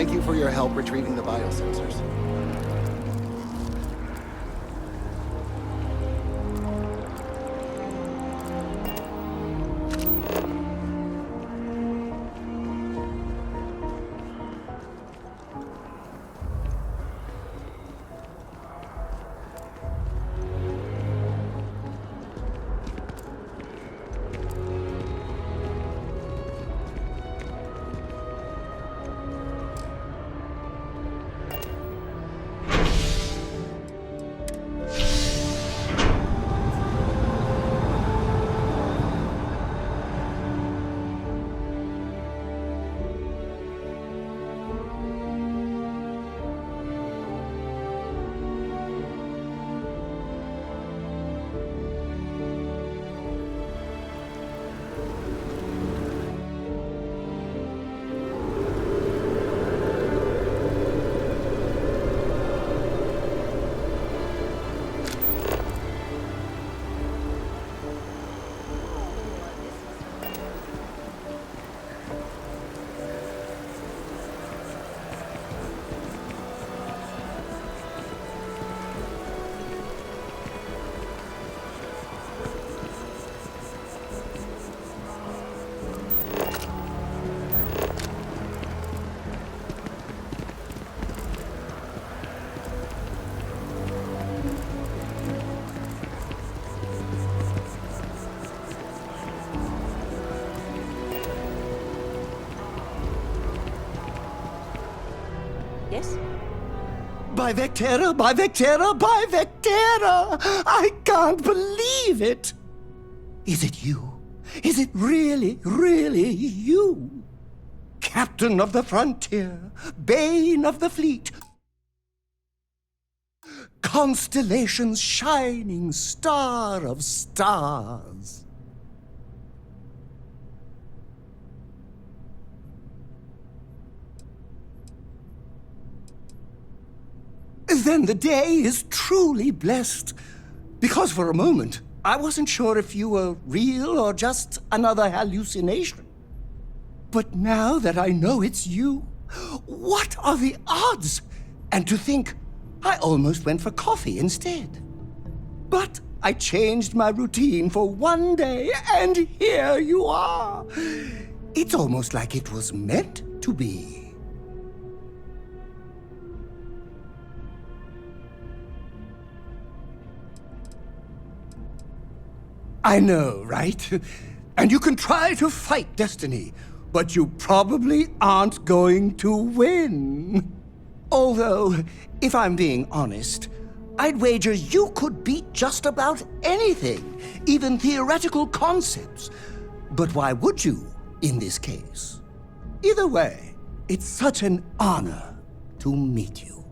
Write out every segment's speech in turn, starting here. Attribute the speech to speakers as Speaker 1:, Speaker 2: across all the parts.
Speaker 1: Thank you for your help retrieving the biosensors.
Speaker 2: Yes?
Speaker 3: By Vectera, by Vectera, by Vectera! I can't believe it! Is it you? Is it really, really you? Captain of the frontier, bane of the fleet, constellation's shining star of stars. Then the day is truly blessed. Because for a moment, I wasn't sure if you were real or just another hallucination. But now that I know it's you, what are the odds? And to think, I almost went for coffee instead. But I changed my routine for one day, and here you are. It's almost like it was meant to be. I know, right? And you can try to fight destiny, but you probably aren't going to win. Although, if I'm being honest, I'd wager you could beat just about anything, even theoretical concepts. But why would you, in this case? Either way, it's such an honor to meet you.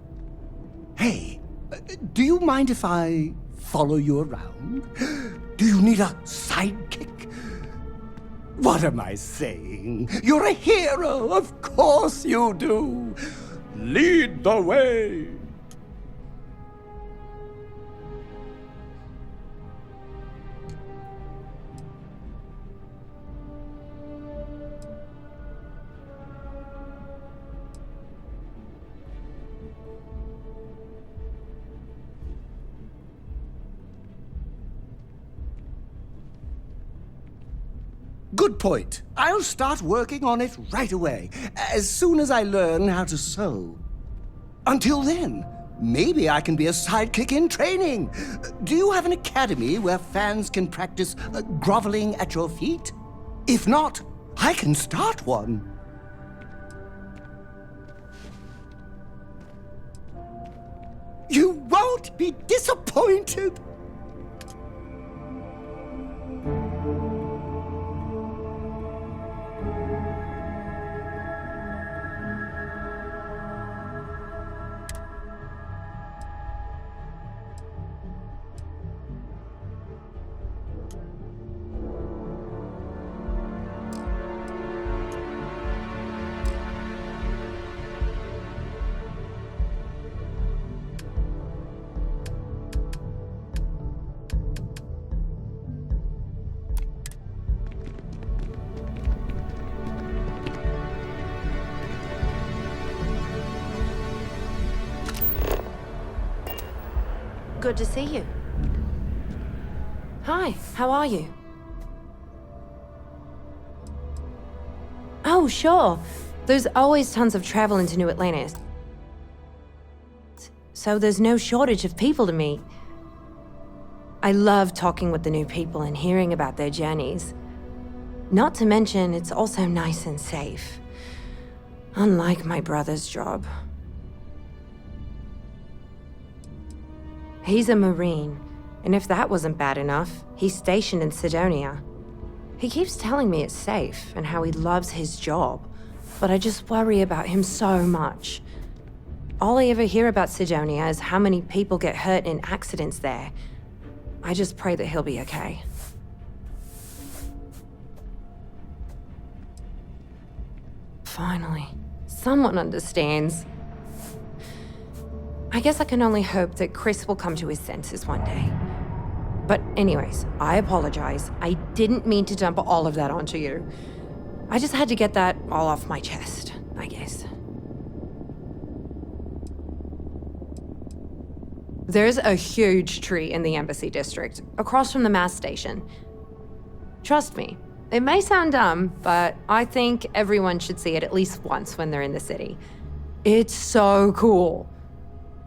Speaker 3: Hey, do you mind if I follow you around? Do you need a sidekick? What am I saying? You're a hero, of course you do. Lead the way. Good point. I'll start working on it right away, as soon as I learn how to sew. Until then, maybe I can be a sidekick in training. Do you have an academy where fans can practice groveling at your feet? If not, I can start one. You won't be disappointed.
Speaker 2: Good to see you. Hi, how are you? Oh, sure. There's always tons of travel into New Atlantis. So there's no shortage of people to meet. I love talking with the new people and hearing about their journeys. Not to mention, it's also nice and safe. Unlike my brother's job. He's a Marine, and if that wasn't bad enough, he's stationed in Sidonia. He keeps telling me it's safe and how he loves his job, but I just worry about him so much. All I ever hear about Sidonia is how many people get hurt in accidents there. I just pray that he'll be okay. Finally, someone understands. I guess I can only hope that Chris will come to his senses one day. But anyways, I apologize. I didn't mean to dump all of that onto you. I just had to get that all off my chest, I guess. There's a huge tree in the Embassy District, across from the mass station. Trust me, it may sound dumb, but I think everyone should see it at least once when they're in the city. It's so cool.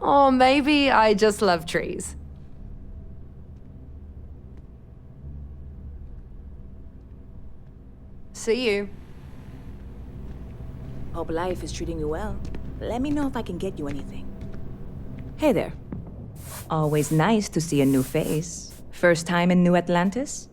Speaker 2: Or maybe I just love trees. See you.
Speaker 4: Hope life is treating you well. Let me know if I can get you anything. Hey there. Always nice to see a new face. First time in New Atlantis?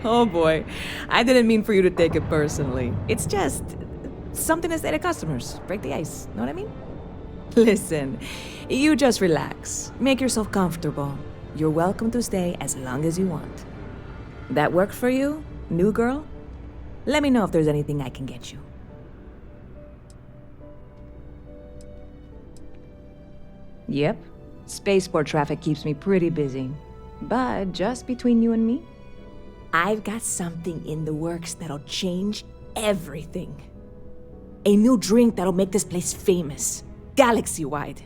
Speaker 4: Oh boy, I didn't mean for you to take it personally. It's just something to say to customers. Break the ice, know what I mean? Listen, you just relax. Make yourself comfortable. You're welcome to stay as long as you want. That work for you, new girl? Let me know if there's anything I can get you. Yep, spaceport traffic keeps me pretty busy. But just between you and me, I've got something in the works that'll change everything. A new drink that'll make this place famous, galaxy-wide.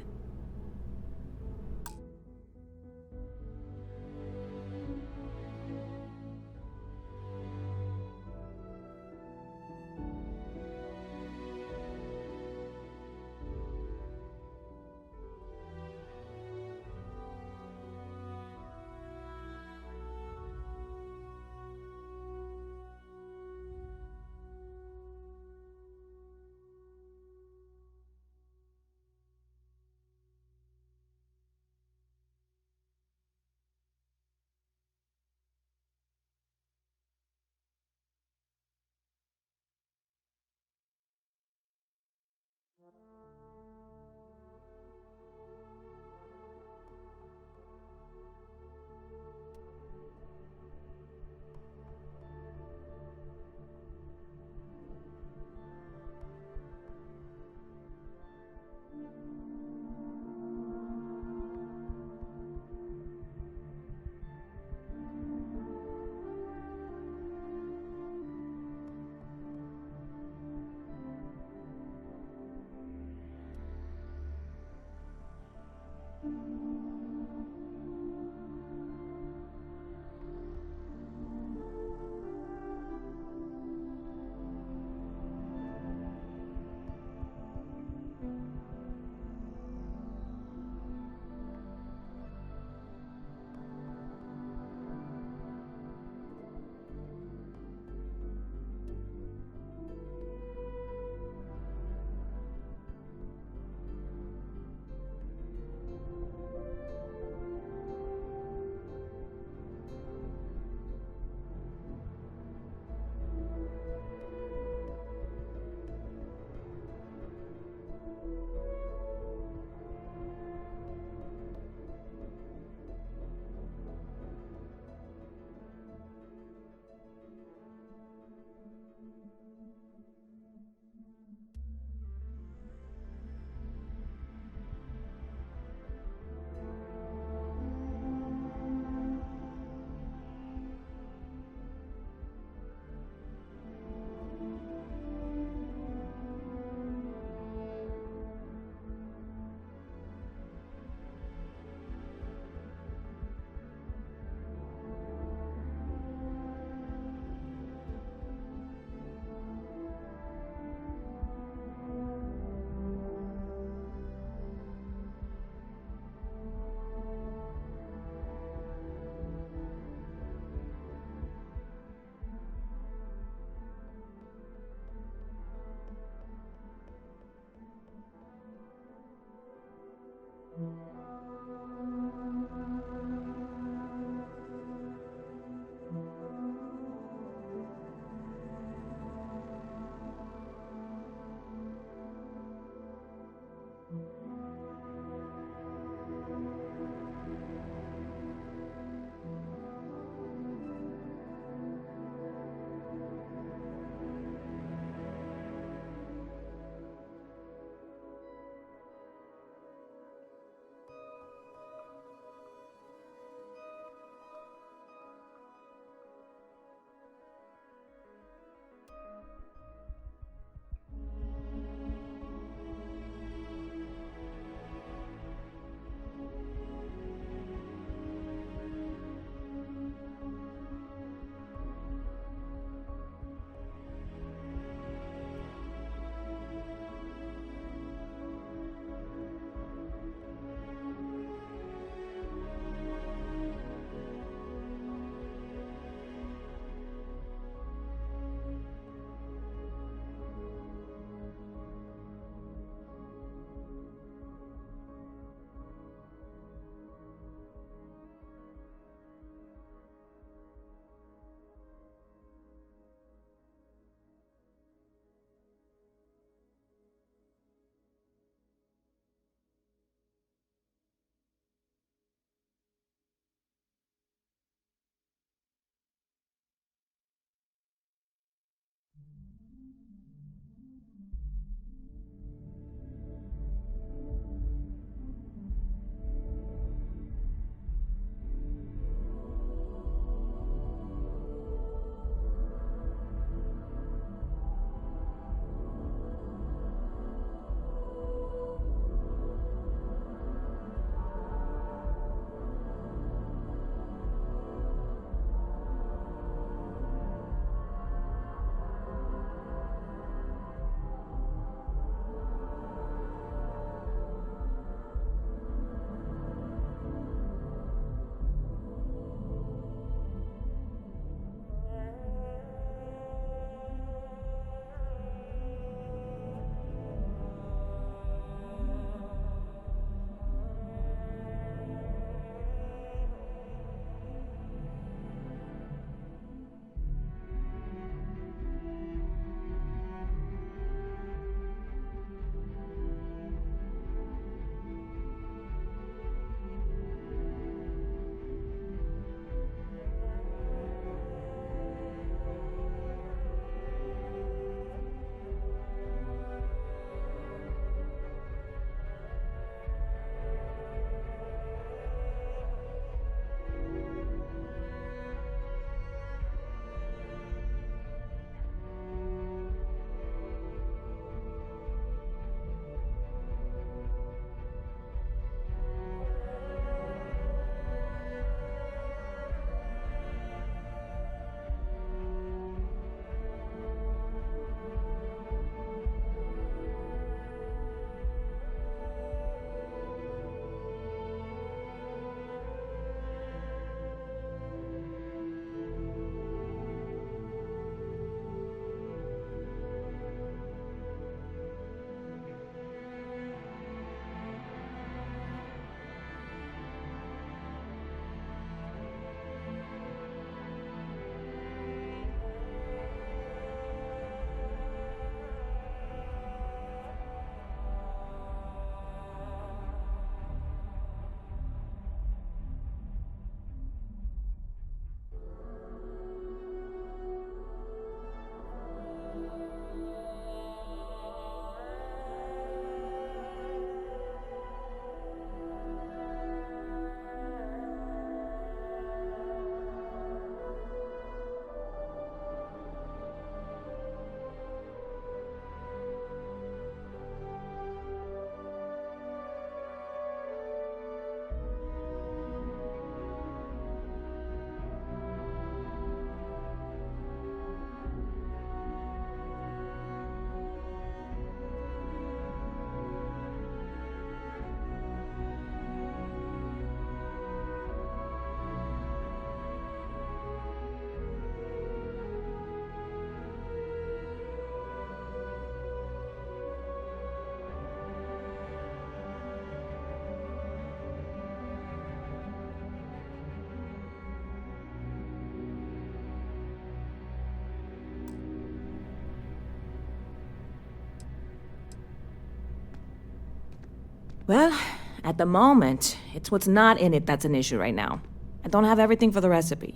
Speaker 4: Well, at the moment, it's what's not in it that's an issue right now. I don't have everything for the recipe.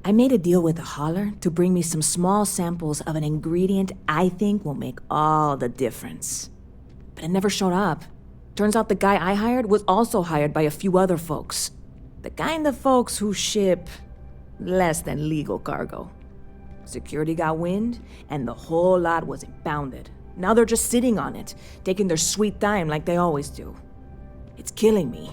Speaker 4: I made a deal with a hauler to bring me some small samples of an ingredient I think will make all the difference. But it never showed up. Turns out the guy I hired was also hired by a few other folks. The kind of folks who ship less than legal cargo. Security got wind, and the whole lot was impounded. Now they're just sitting on it, taking their sweet time like they always do. It's killing me.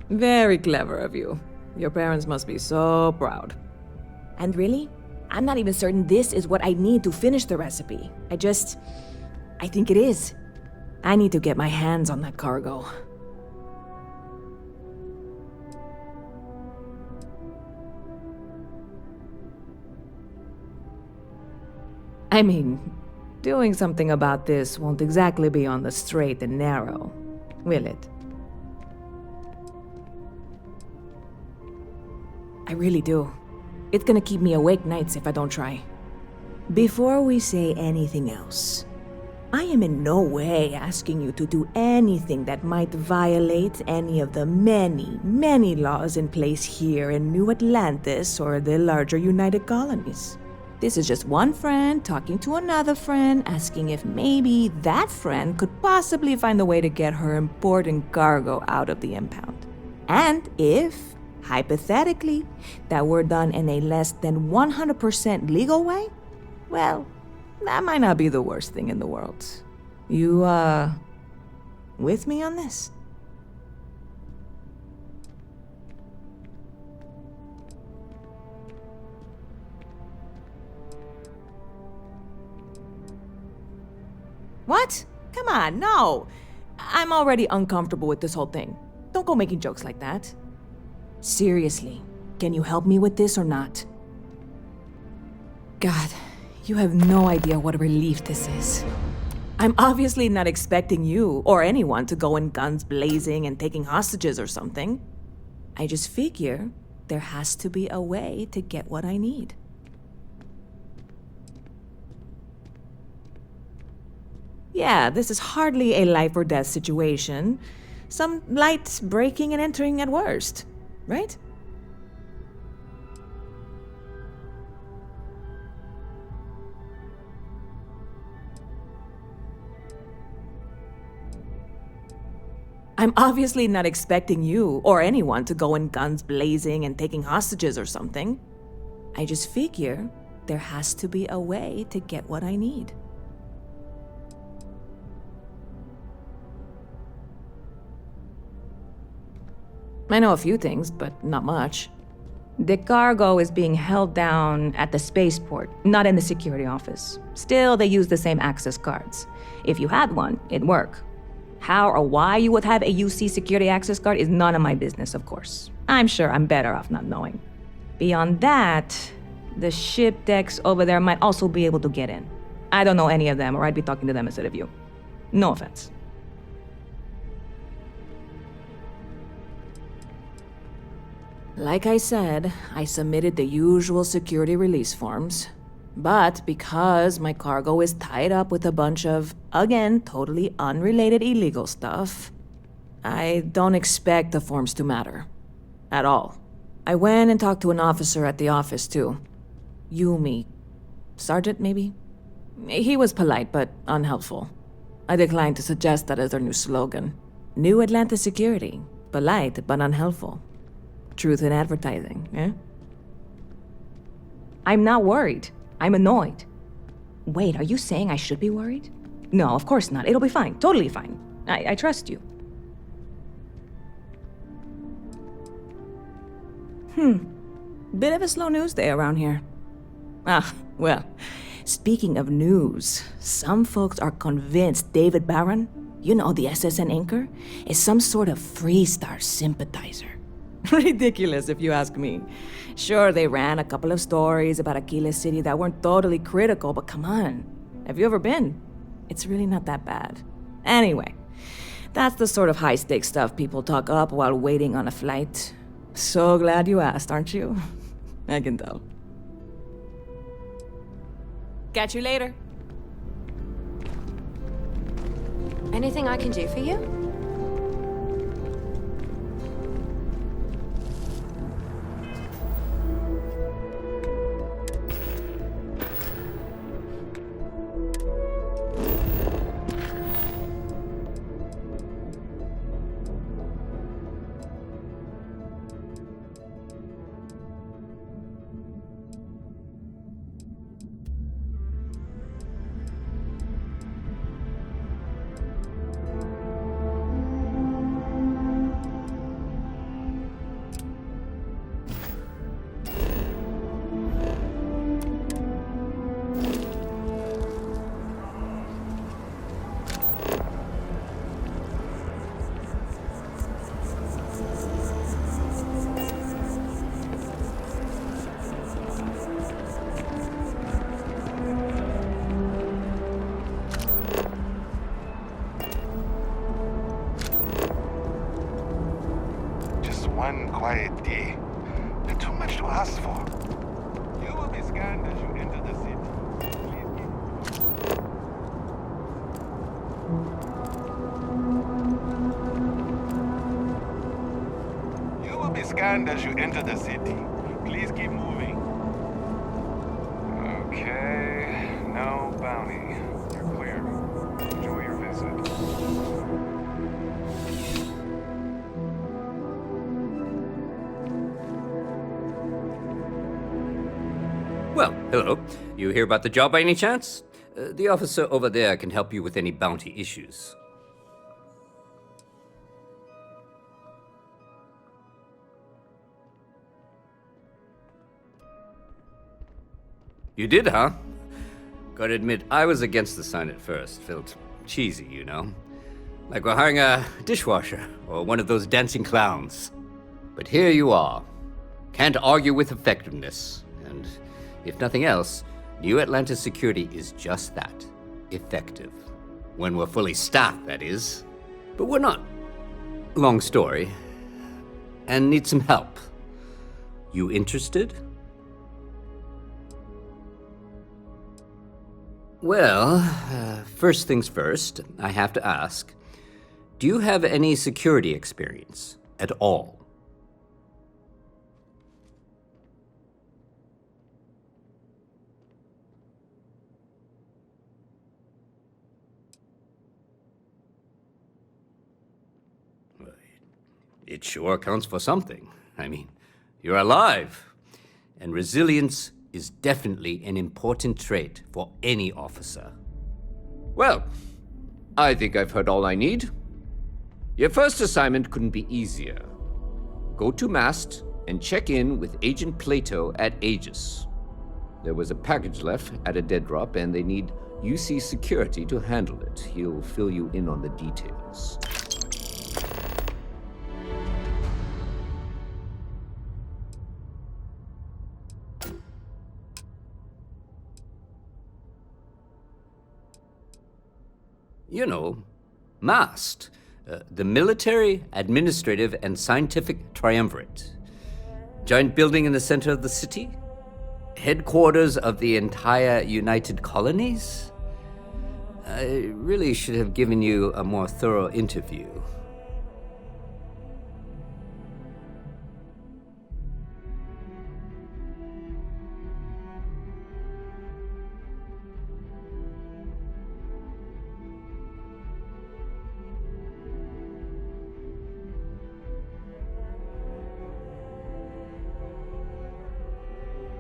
Speaker 4: Very clever of you. Your parents must be so proud. And really, I'm not even certain this is what I need to finish the recipe. I think it is. I need to get my hands on that cargo. I mean, doing something about this won't exactly be on the straight and narrow, will it? I really do. It's gonna keep me awake nights if I don't try. Before we say anything else, I am in no way asking you to do anything that might violate any of the many, many laws in place here in New Atlantis or the larger United Colonies. This is just one friend talking to another friend, asking if maybe that friend could possibly find a way to get her important cargo out of the impound. And if, hypothetically, that were done in a less than 100% legal way, well, that might not be the worst thing in the world. You, with me on this? What? Come on, no. I'm already uncomfortable with this whole thing. Don't go making jokes like that. Seriously, can you help me with this or not? God, you have no idea what a relief this is. I'm obviously not expecting you or anyone to go in guns blazing and taking hostages or something. I just figure there has to be a way to get what I need. Yeah, this is hardly a life or death situation. Some light breaking and entering at worst, right? I'm obviously not expecting you or anyone to go in guns blazing and taking hostages or something. I just figure there has to be a way to get what I need. I know a few things, but not much. The cargo is being held down at the spaceport, not in the security office. Still, they use the same access cards. If you had one, it'd work. How or why you would have a UC security access card is none of my business, of course. I'm sure I'm better off not knowing. Beyond that, the ship decks over there might also be able to get in. I don't know any of them, or I'd be talking to them instead of you. No offense. Like I said, I submitted the usual security release forms. But because my cargo is tied up with a bunch of, again, totally unrelated illegal stuff, I don't expect the forms to matter. At all. I went and talked to an officer at the office, too. Yumi. Sergeant, maybe? He was polite, but unhelpful. I declined to suggest that as their new slogan. New Atlantis Security. Polite, but unhelpful. Truth in advertising, eh? I'm not worried. I'm annoyed. Wait, are you saying I should be worried? No, of course not. It'll be fine. Totally fine. I trust you. Bit of a slow news day around here. Ah, well, speaking of news, some folks are convinced David Barron, you know, the SSN anchor, is some sort of Freestar sympathizer. Ridiculous, if you ask me. Sure, they ran a couple of stories about Aquila City that weren't totally critical, but come on. Have you ever been? It's really not that bad. Anyway, that's the sort of high-stakes stuff people talk up while waiting on a flight. So glad you asked, aren't you? I can tell. Catch you later.
Speaker 2: Anything I can do for you?
Speaker 5: One quiet day. Not too much to ask for. You will be scanned as you enter the city. You will be scanned as you enter the city. Please keep moving. Okay, no bounty. You're clear. Enjoy your visit.
Speaker 6: Well, hello. You hear about the job by any chance? The officer over there can help you with any bounty issues. You did, huh? Gotta admit, I was against the sign at first. Felt cheesy, you know? Like we're hiring a dishwasher or one of those dancing clowns. But here you are. Can't argue with effectiveness. And if nothing else, New Atlantis security is just that. Effective. When we're fully staffed, that is. But we're not. Long story. And need some help. You interested? Well, first things first, I have to ask, do you have any security experience at all? It sure counts for something. I mean, you're alive. And resilience is definitely an important trait for any officer.
Speaker 7: Well, I think I've heard all I need. Your first assignment couldn't be easier. Go to Mast and check in with Agent Plato at Aegis. There was a package left at a dead drop, and they need UC security to handle it. He'll fill you in on the details.
Speaker 6: You know, MAST, the Military, Administrative, and Scientific Triumvirate. Giant building in the center of the city? Headquarters of the entire United Colonies? I really should have given you a more thorough interview.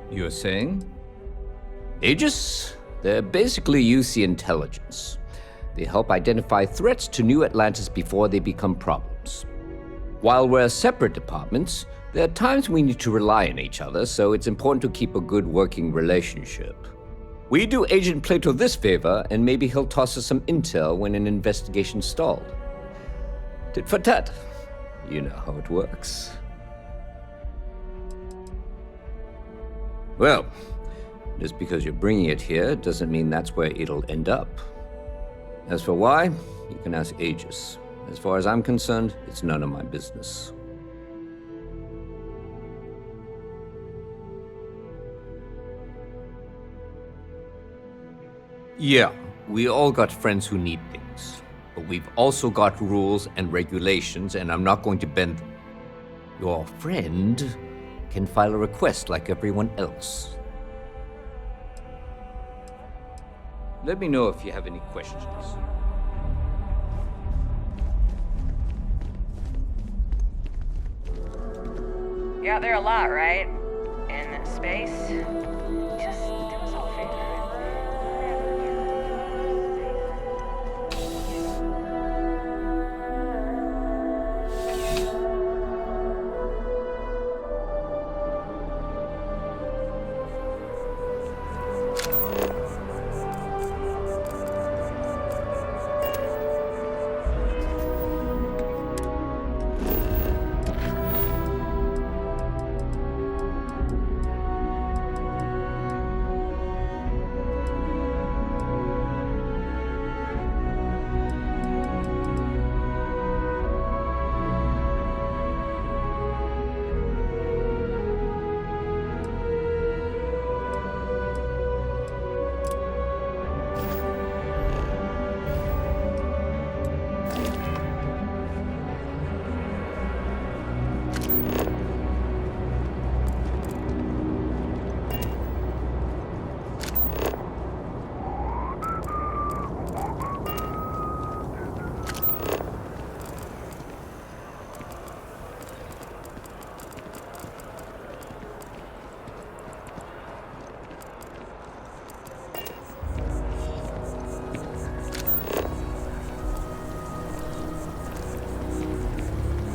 Speaker 7: You're saying? Aegis? They're basically UC intelligence. They help identify threats to New Atlantis before they become problems. While we're separate departments, there are times we need to rely on each other, so it's important to keep a good working relationship. We do Agent Plato this favor, and maybe he'll toss us some intel when an investigation stalled. Tit for tat. You know how it works. Well, just because you're bringing it here doesn't mean that's where it'll end up. As for why, you can ask Aegis. As far as I'm concerned, it's none of my business.
Speaker 6: Yeah, we all got friends who need things. But we've also got rules and regulations, and I'm not going to bend them. Your friend can file a request like everyone else. Let me know if you have any questions.
Speaker 2: You're out there a lot, right? In space? Just do us all a favor.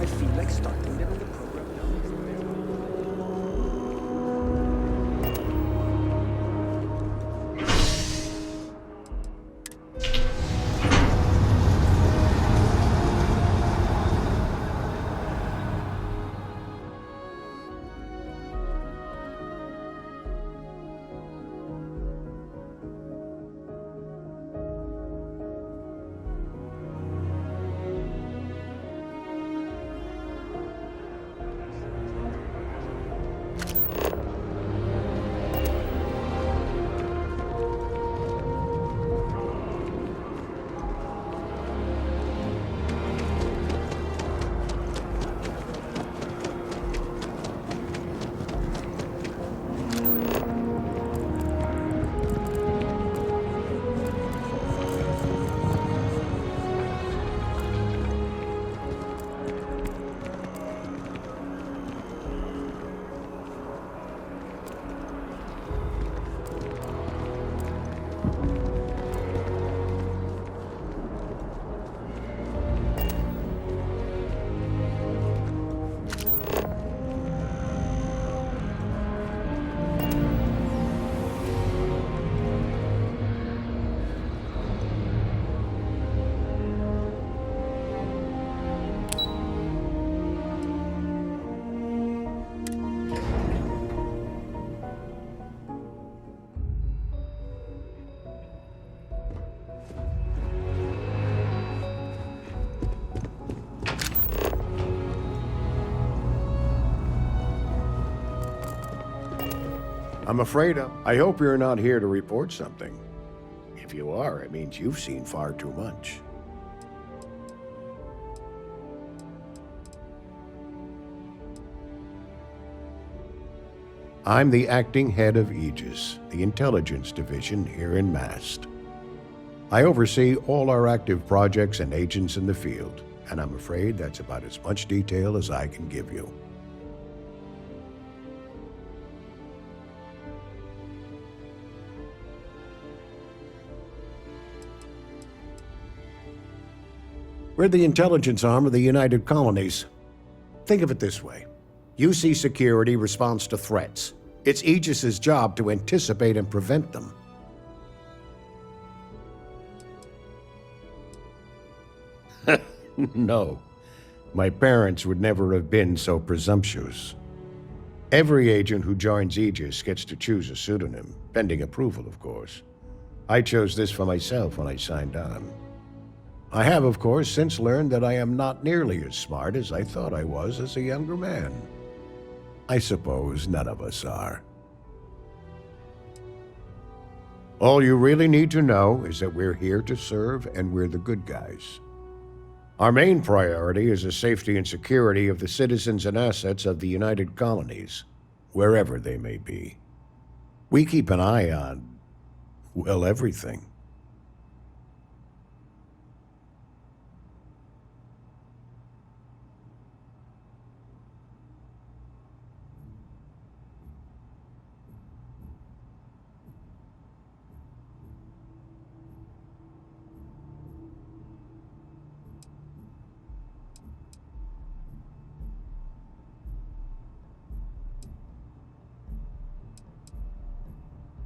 Speaker 3: I feel like starting them on the program now.
Speaker 8: I'm afraid I hope you're not here to report something. If you are, it means you've seen far too much. I'm the acting head of Aegis, the intelligence division here in Mast. I oversee all our active projects and agents in the field, and I'm afraid that's about as much detail as I can give you. We're the intelligence arm of the United Colonies. Think of it this way. UC Security responds to threats. It's Aegis's job to anticipate and prevent them. No. My parents would never have been so presumptuous. Every agent who joins Aegis gets to choose a pseudonym, pending approval, of course. I chose this for myself when I signed on. I have, of course, since learned that I am not nearly as smart as I thought I was as a younger man. I suppose none of us are. All you really need to know is that we're here to serve and we're the good guys. Our main priority is the safety and security of the citizens and assets of the United Colonies, wherever they may be. We keep an eye on, well, everything.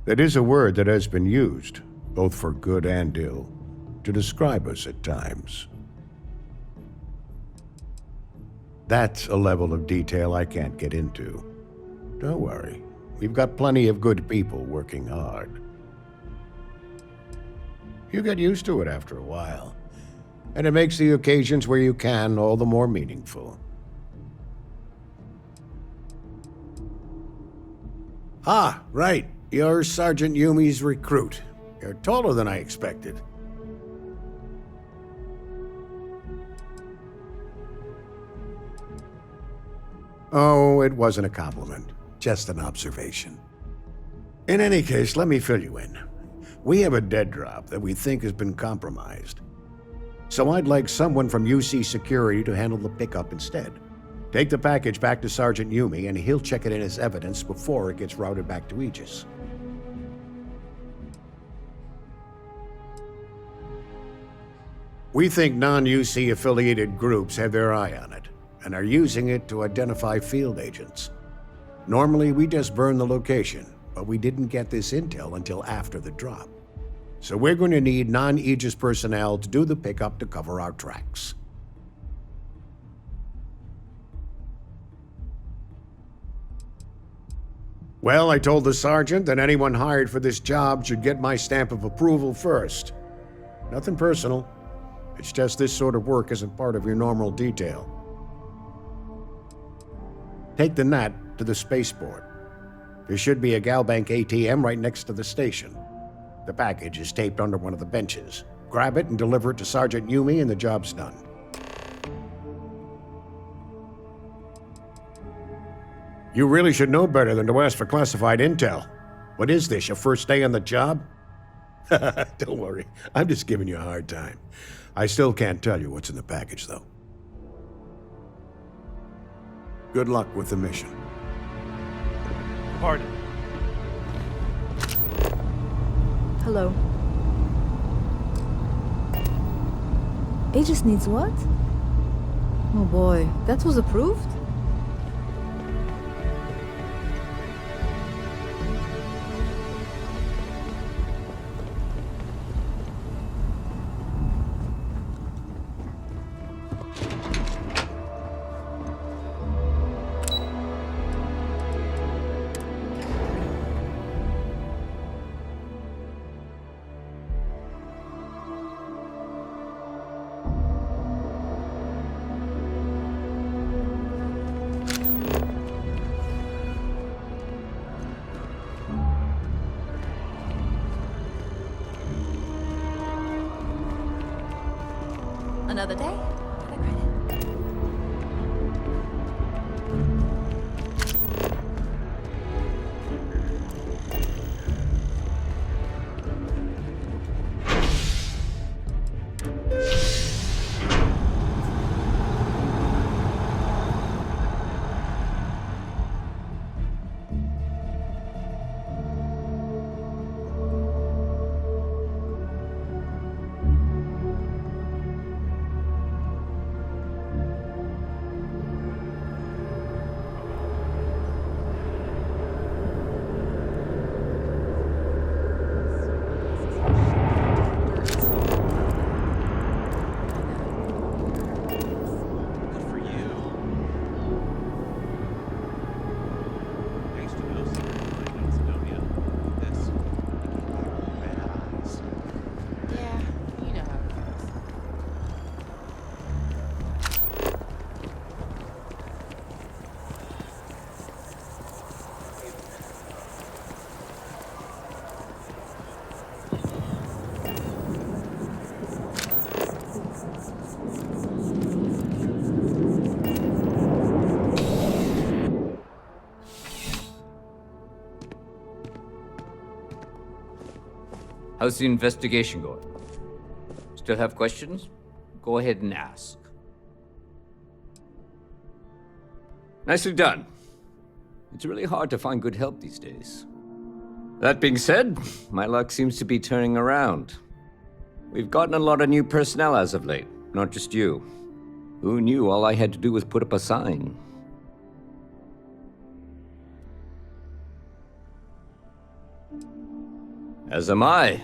Speaker 8: That is a word that has been used, both for good and ill, to describe us at times. That's a level of detail I can't get into. Don't worry, we've got plenty of good people working hard. You get used to it after a while, and it makes the occasions where you can all the more meaningful. Ah, right. You're Sergeant Yumi's recruit. You're taller than I expected. Oh, it wasn't a compliment. Just an observation. In any case, let me fill you in. We have a dead drop that we think has been compromised. So I'd like someone from UC Security to handle the pickup instead. Take the package back to Sergeant Yumi and he'll check it in as evidence before it gets routed back to Aegis. We think non-UC affiliated groups have their eye on it and are using it to identify field agents. Normally, we just burn the location, but we didn't get this intel until after the drop. So we're going to need non-Aegis personnel to do the pickup to cover our tracks. Well, I told the sergeant that anyone hired for this job should get my stamp of approval first. Nothing personal. It's just this sort of work isn't part of your normal detail. Take the Nat to the spaceport. There should be a Galbank ATM right next to the station. The package is taped under one of the benches. Grab it and deliver it to Sergeant Yumi and the job's done. You really should know better than to ask for classified intel. What is this, your first day on the job? Don't worry, I'm just giving you a hard time. I still can't tell you what's in the package, though. Good luck with the mission.
Speaker 9: Pardon.
Speaker 10: Hello. Aegis needs what? Oh boy, that was approved?
Speaker 11: Another day, another credit.
Speaker 7: How's the investigation going? Still have questions? Go ahead and ask. Nicely done. It's really hard to find good help these days. That being said, my luck seems to be turning around. We've gotten a lot of new personnel as of late, not just you. Who knew all I had to do was put up a sign? As am I.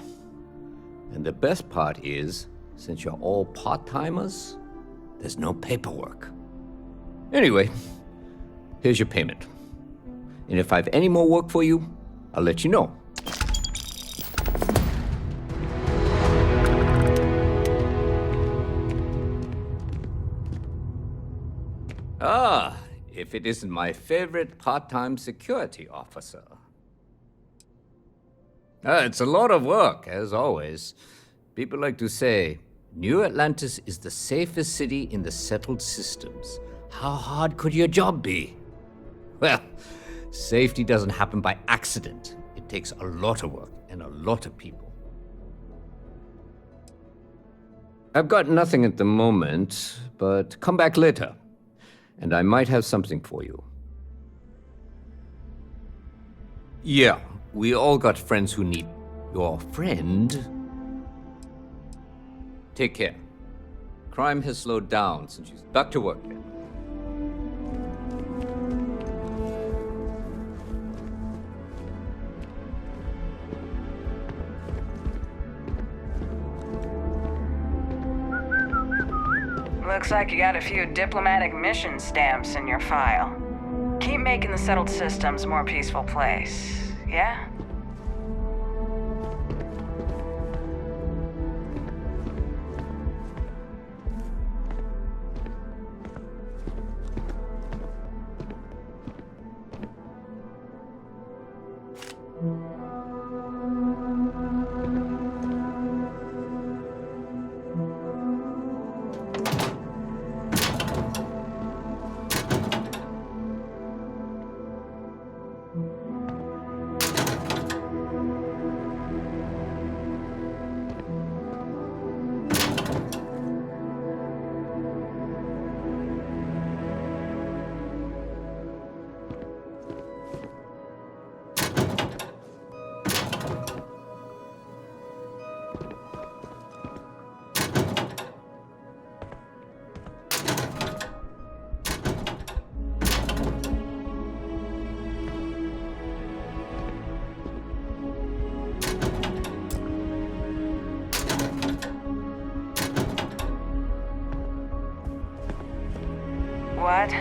Speaker 7: And the best part is, since you're all part-timers, there's no paperwork. Anyway, here's your payment. And if I have any more work for you, I'll let you know. Ah, if it isn't my favorite part-time security officer. It's a lot of work, as always. People like to say, New Atlantis is the safest city in the settled systems. How hard could your job be? Well, safety doesn't happen by accident. It takes a lot of work and a lot of people. I've got nothing at the moment, but come back later, and I might have something for you. Yeah, we all got friends who need your friend. Take care. Crime has slowed down since she's back to work then.
Speaker 9: Looks like you got a few diplomatic mission stamps in your file. Keep making the settled systems a more peaceful place, yeah? What?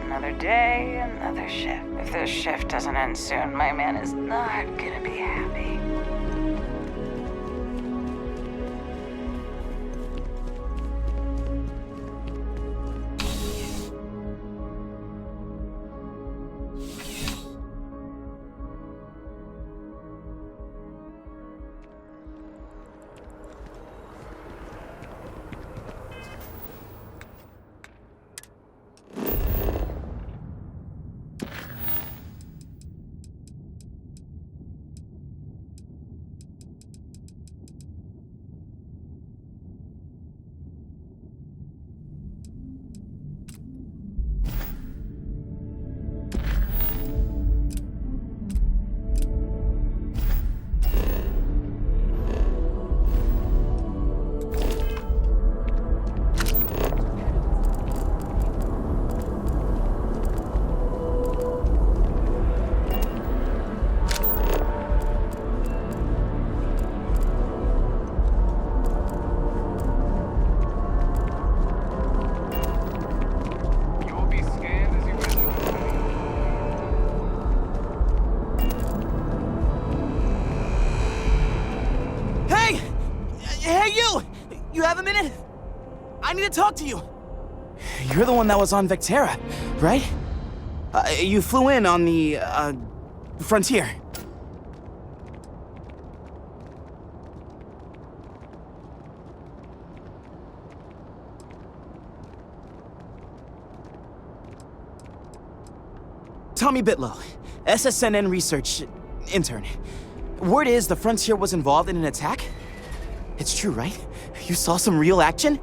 Speaker 9: Another day, another shift. If this shift doesn't end soon, my man is not gonna be happy.
Speaker 12: You have a minute? I need to talk to you. You're the one that was on Vectera, right? You flew in on the, Frontier. Tommy Bitlow, SSNN research intern. Word is the Frontier was involved in an attack? It's true, right? You saw some real action?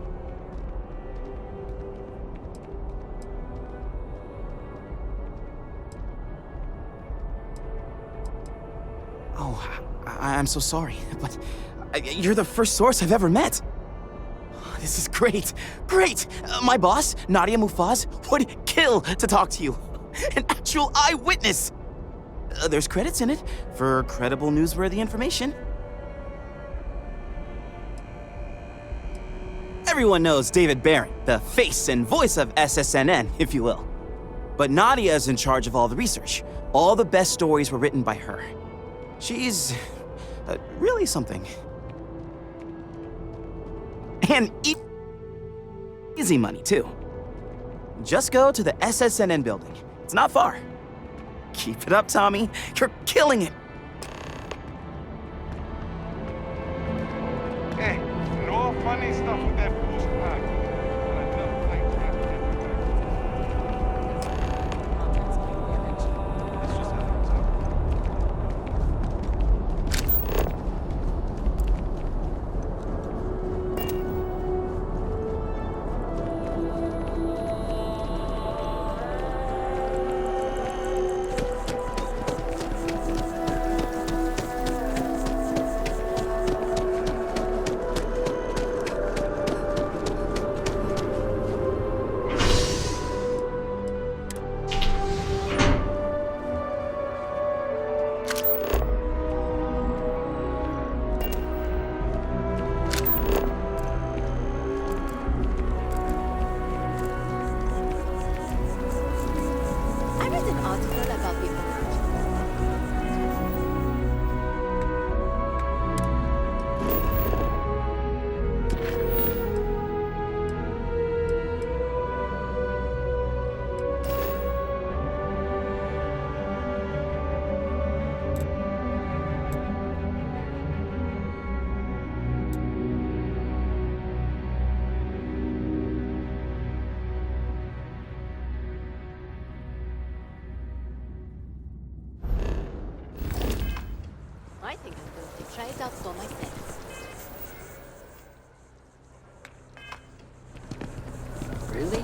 Speaker 12: Oh, I'm so sorry, but you're the first source I've ever met. This is great, great! My boss, Nadia Mufaz, would kill to talk to you. An actual eyewitness! There's credits in it for credible newsworthy information. Everyone knows David Barron, the face and voice of SSNN, if you will. But Nadia is in charge of all the research. All the best stories were written by her. She's really something. And easy money, too. Just go to the SSNN building. It's not far. Keep it up, Tommy. You're killing it.
Speaker 5: Hey, no funny stuff with that food pack.
Speaker 11: I think I'm going to try it out for myself.
Speaker 13: Really?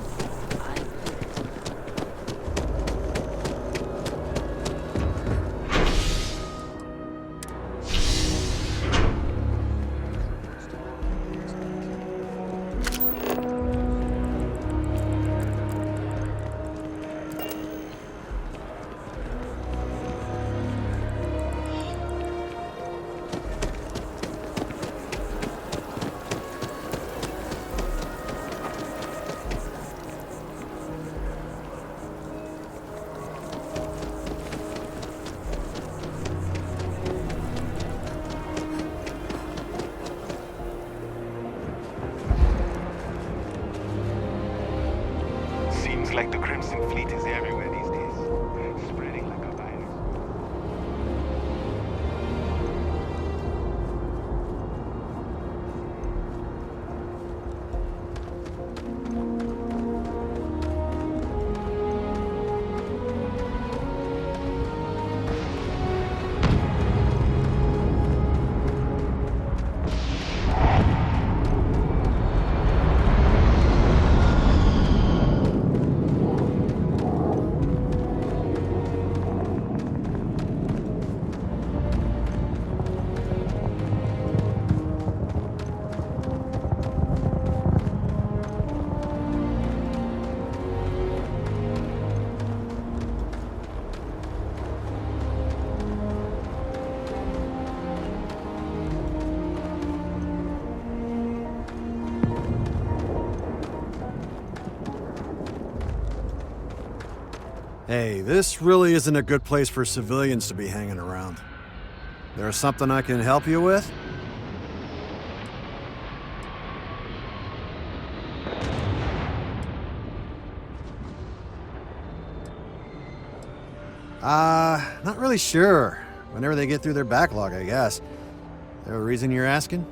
Speaker 5: Seems like the Crimson Fleet is everywhere these days, spreading like a virus.
Speaker 14: Hey, this really isn't a good place for civilians to be hanging around. There's something I can help you with? Not really sure. Whenever they get through their backlog, I guess. There a reason you're asking?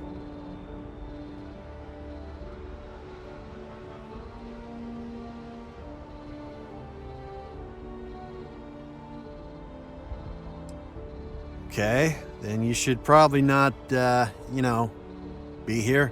Speaker 14: Okay, then you should probably not, you know, be here.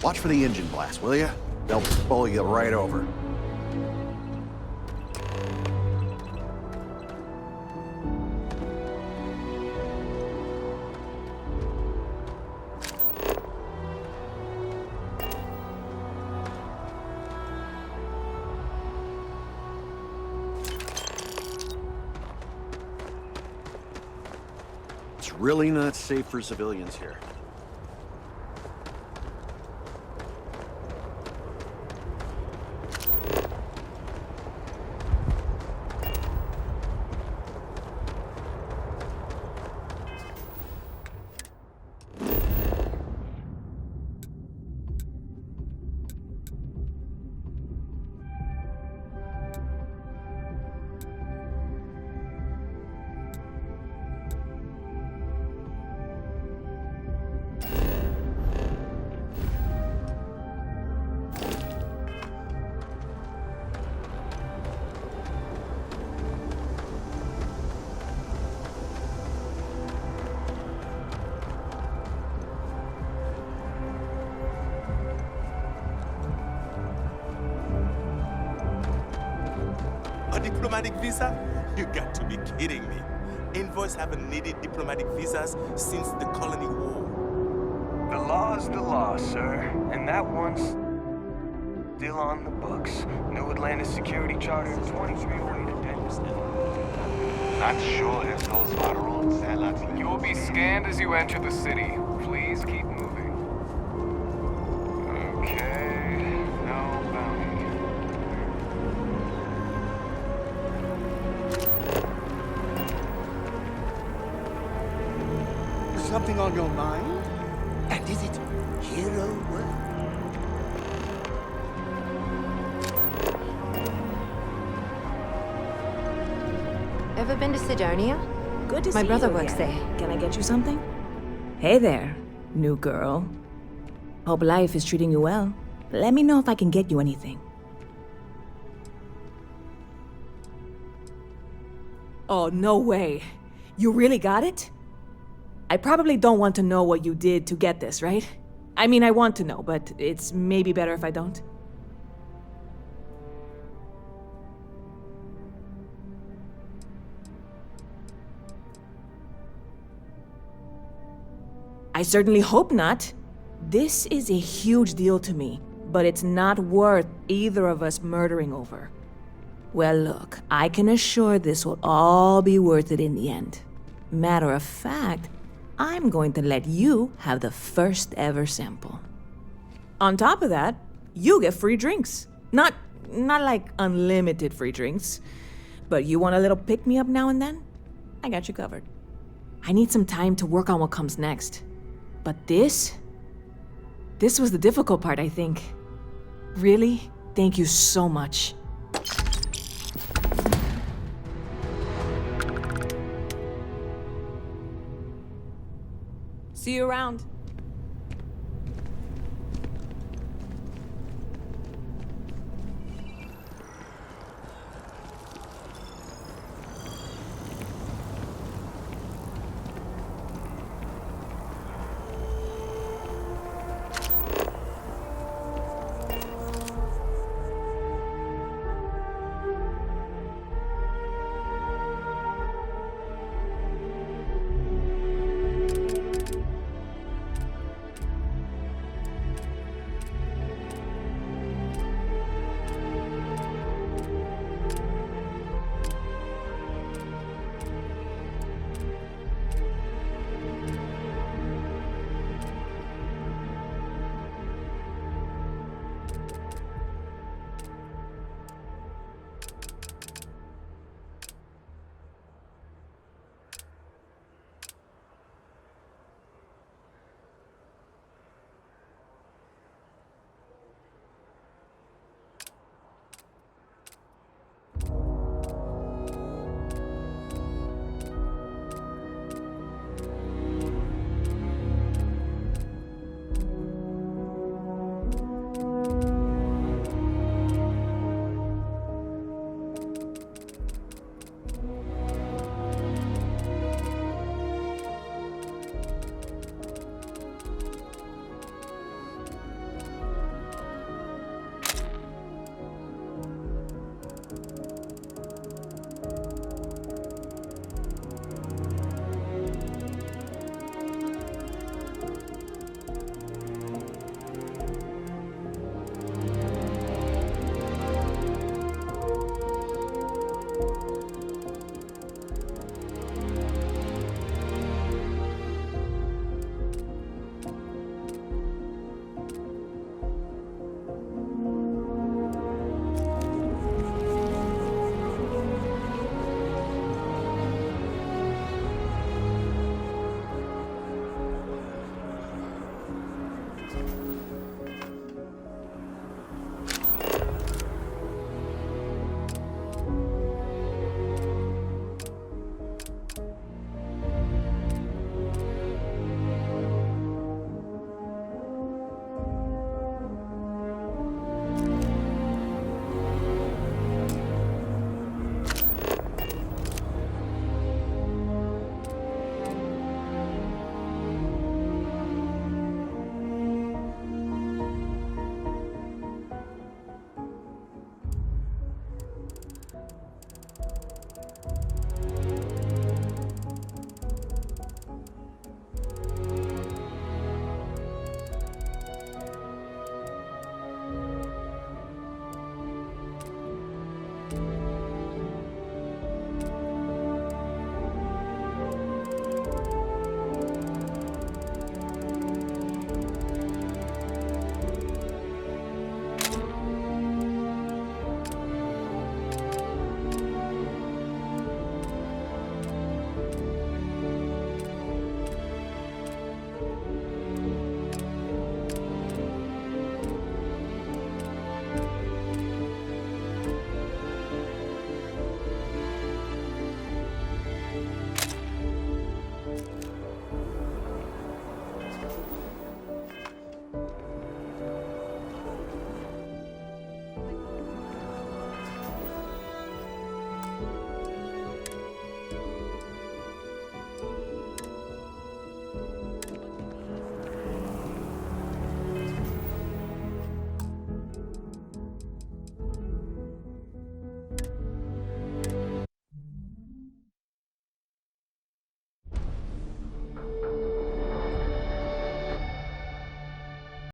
Speaker 13: Watch for the engine blast, will you? They'll bowl you right over. It's really not safe for civilians here.
Speaker 15: A diplomatic visa? You got to be kidding me. Envoys haven't needed diplomatic visas since the Colony War.
Speaker 16: The law's the law, sir. And that one's still on the books. New Atlantis Security Charter 2310%.
Speaker 5: Not sure if those are rules, Alex.
Speaker 16: You will be scanned as you enter the city. Please keep moving. Okay, no bounty.
Speaker 3: Something on your mind? And is it hero work?
Speaker 2: Ever been to Sidonia?
Speaker 4: Good to see
Speaker 2: My
Speaker 4: you
Speaker 2: brother works
Speaker 4: again.
Speaker 2: there.
Speaker 4: Can I get you something? Hey there, new girl. Hope life is treating you well. Let me know if I can get you anything. Oh, no way. You really got it? I probably don't want to know what you did to get this, right? I mean, I want to know, but it's maybe better if I don't. I certainly hope not. This is a huge deal to me, but it's not worth either of us murdering over. Well, look, I can assure this will all be worth it in the end. Matter of fact, I'm going to let you have the first ever sample. On top of that, you get free drinks. Not like unlimited free drinks, but you want a little pick-me-up now and then? I got you covered. I need some time to work on what comes next. But this was the difficult part, I think. Really, thank you so much. See you around.